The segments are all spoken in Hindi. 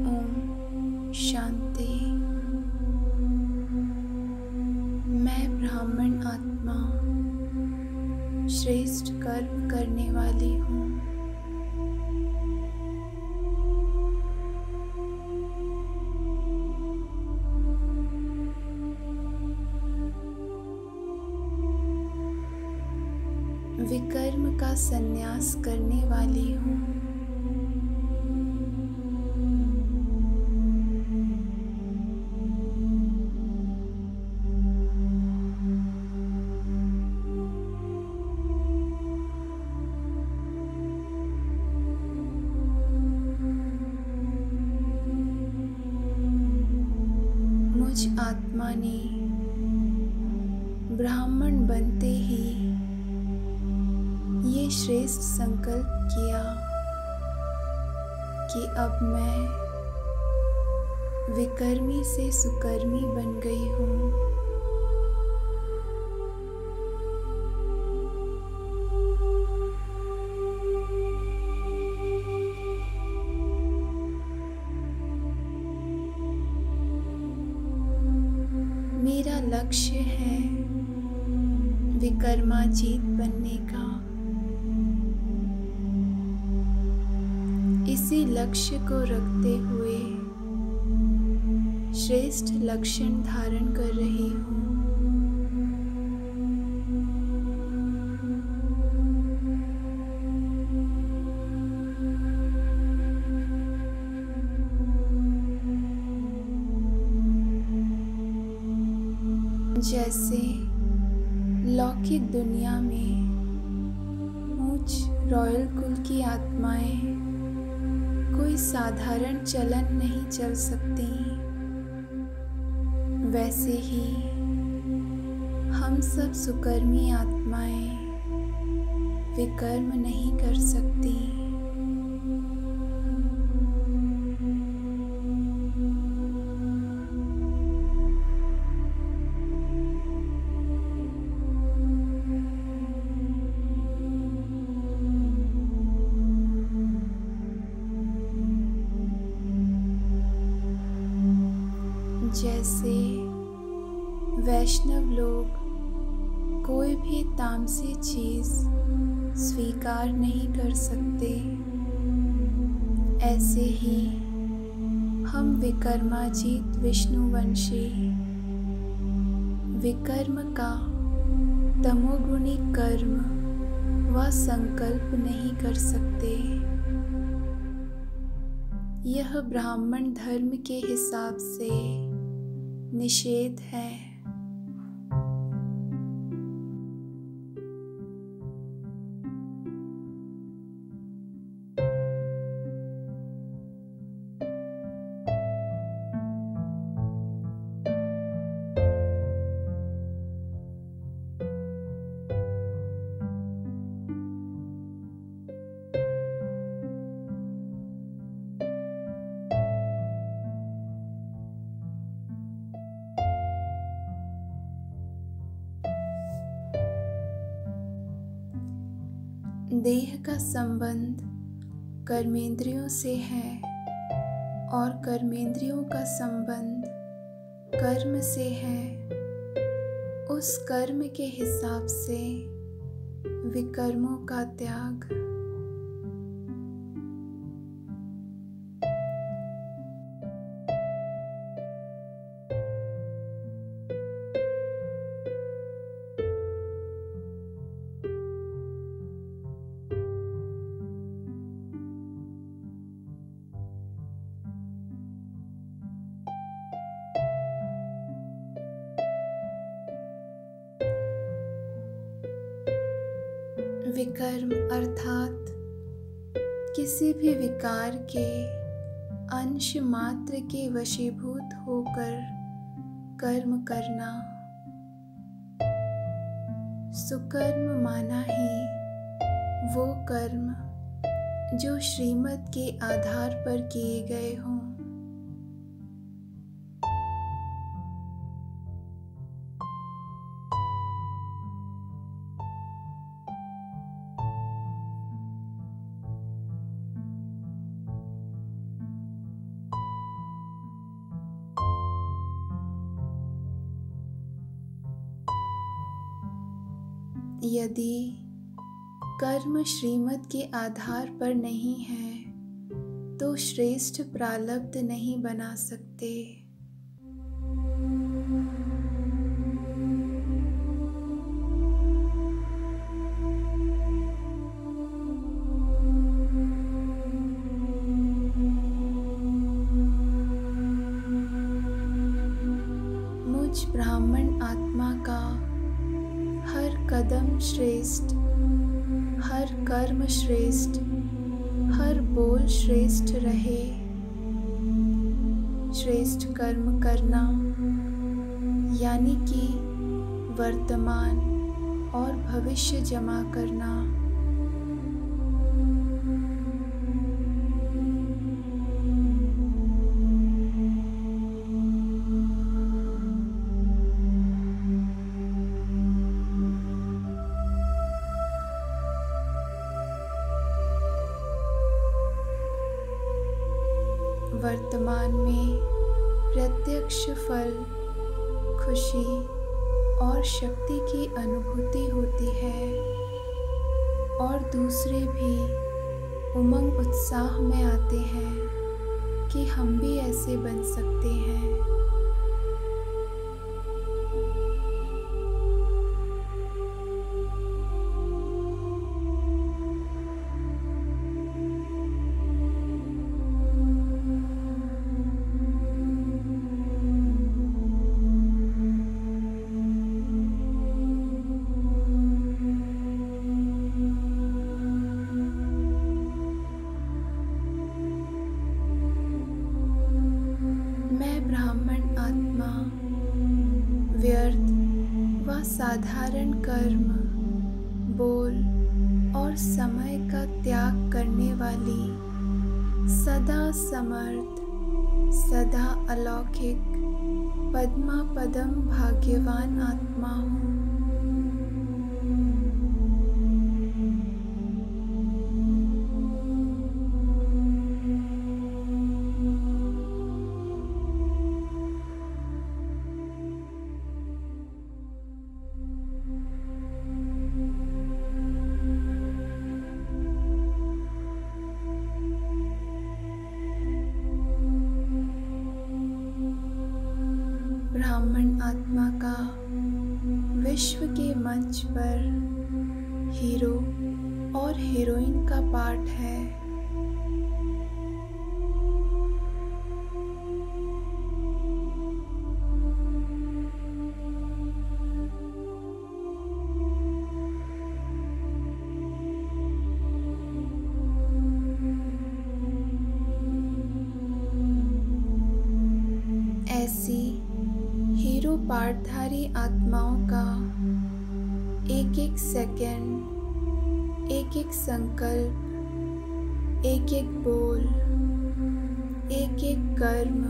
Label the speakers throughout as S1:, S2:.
S1: ओम शांति। मैं ब्राह्मण आत्मा श्रेष्ठ कर्म करने वाली हूँ। विकर्म का संन्यास करने वाली हूँ। मुझ आत्मा ने ब्राह्मण बनते ही ये श्रेष्ठ संकल्प किया कि अब मैं विकर्मी से सुकर्मी बन गई हूँ। मेरा लक्ष्य है विकर्माजीत बनने का। इसी लक्ष्य को रखते हुए श्रेष्ठ लक्षण धारण कर रही हूँ। जैसे लौकिक दुनिया में ऊंच रॉयल कुल की आत्माएं कोई साधारण चलन नहीं चल सकती, वैसे ही हम सब सुकर्मी आत्माएं विकर्म नहीं कर सकती। जैसे वैष्णव लोग कोई भी तामसी चीज स्वीकार नहीं कर सकते, ऐसे ही हम विकर्माजीत विष्णुवंशी विकर्म का तमोगुणी कर्म व संकल्प नहीं कर सकते। यह ब्राह्मण धर्म के हिसाब से निषेध है। देह का संबंध कर्मेंद्रियों से है और कर्मेंद्रियों का संबंध कर्म से है। उस कर्म के हिसाब से विकर्मों का त्याग। विकर्म अर्थात किसी भी विकार के अंश मात्र के वशीभूत होकर कर्म करना। सुकर्म माना ही वो कर्म जो श्रीमत के आधार पर किए गए हों। यदि कर्म श्रीमत के आधार पर नहीं है तो श्रेष्ठ प्रारब्ध नहीं बना सकते। मुझ ब्राह्मण आत्मा का हर कदम श्रेष्ठ, हर कर्म श्रेष्ठ, हर बोल श्रेष्ठ रहे। श्रेष्ठ कर्म करना यानी कि वर्तमान और भविष्य जमा करना। वर्तमान में प्रत्यक्ष फल, खुशी और शक्ति की अनुभूति होती है और दूसरे भी उमंग उत्साह में आते हैं कि हम भी ऐसे बन सकते हैं। ब्राह्मण आत्मा व्यर्थ व साधारण कर्म, बोल और समय का त्याग करने वाली सदा समर्थ, सदा अलौकिक पद्मा पदम भाग्यवान आत्मा हूँ। ब्राह्मण आत्मा का विश्व के मंच पर हीरो और हीरोइन का पार्ट है। ऐसी हीरो पार्टधारी आत्माओं का एक एक सेकंड, एक एक संकल्प, एक एक बोल, एक एक कर्म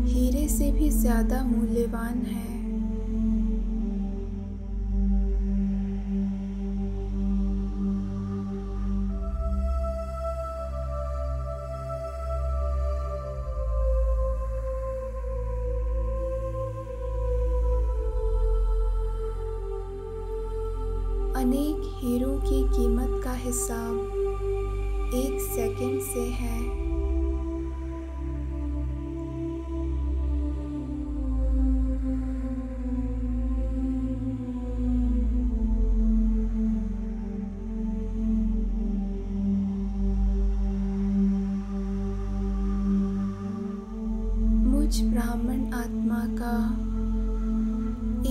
S1: हीरे से भी ज्यादा मूल्यवान है। अनेक हीरो की कीमत का हिसाब एक सेकंड से है। मुझ ब्राह्मण आत्मा का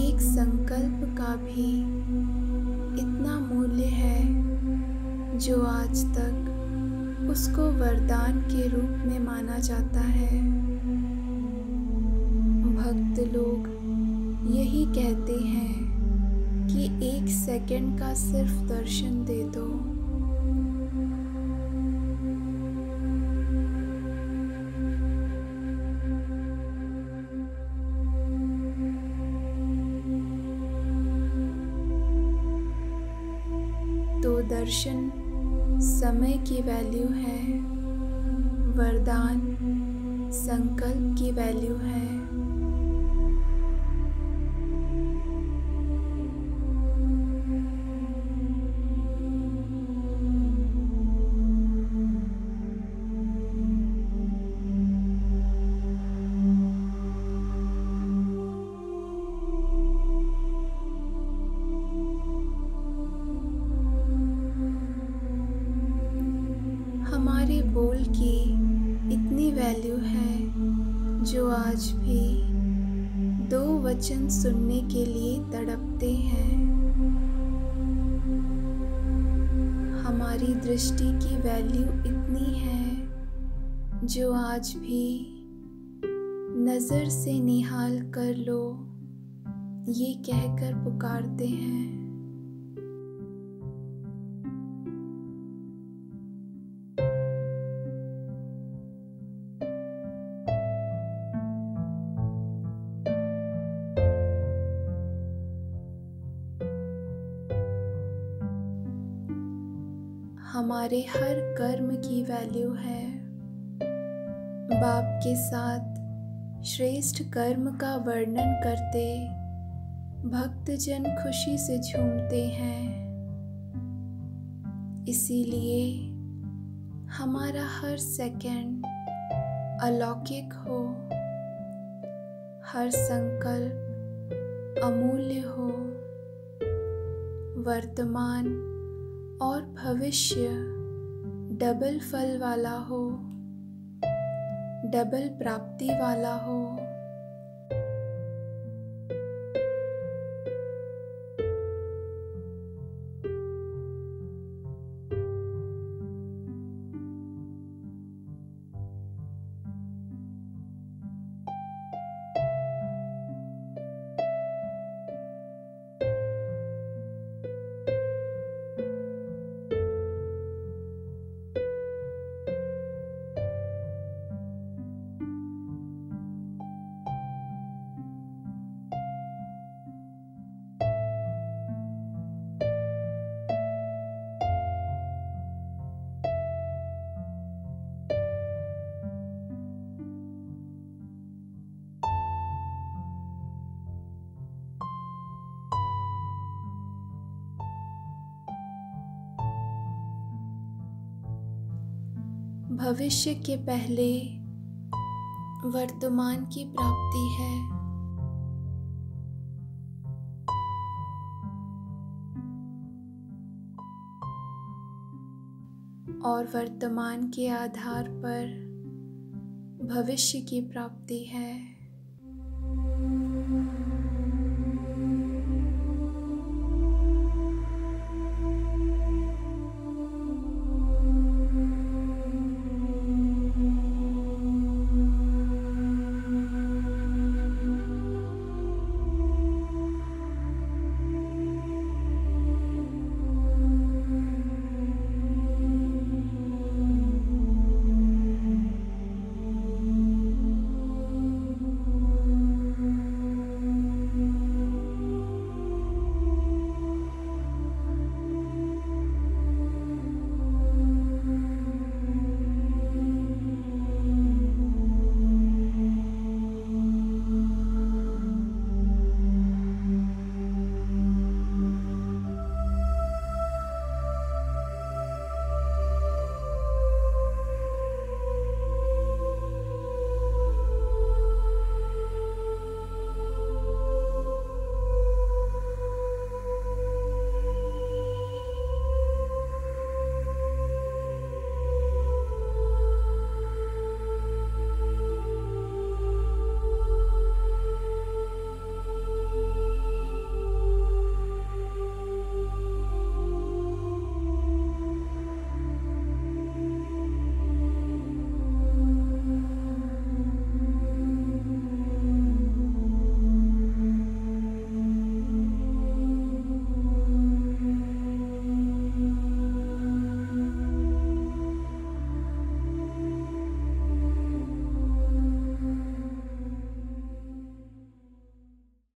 S1: एक संकल्प का भी इतना मूल्य है जो आज तक उसको वरदान के रूप में माना जाता है। भक्त लोग यही कहते हैं कि एक सेकंड का सिर्फ दर्शन दे दो। तो दर्शन समय की वैल्यू है, वरदान संकल्प की वैल्यू है। आज भी दो वचन सुनने के लिए तड़पते हैं। हमारी दृष्टि की वैल्यू इतनी है जो आज भी नज़र से निहाल कर लो ये कहकर पुकारते हैं। हमारे हर कर्म की वैल्यू है। बाप के साथ श्रेष्ठ कर्म का वर्णन करते भक्तजन खुशी से झूमते हैं। इसीलिए हमारा हर सेकंड अलौकिक हो, हर संकल्प अमूल्य हो, वर्तमान और भविष्य डबल फल वाला हो, डबल प्राप्ति वाला हो। भविष्य के पहले वर्तमान की प्राप्ति है और वर्तमान के आधार पर भविष्य की प्राप्ति है।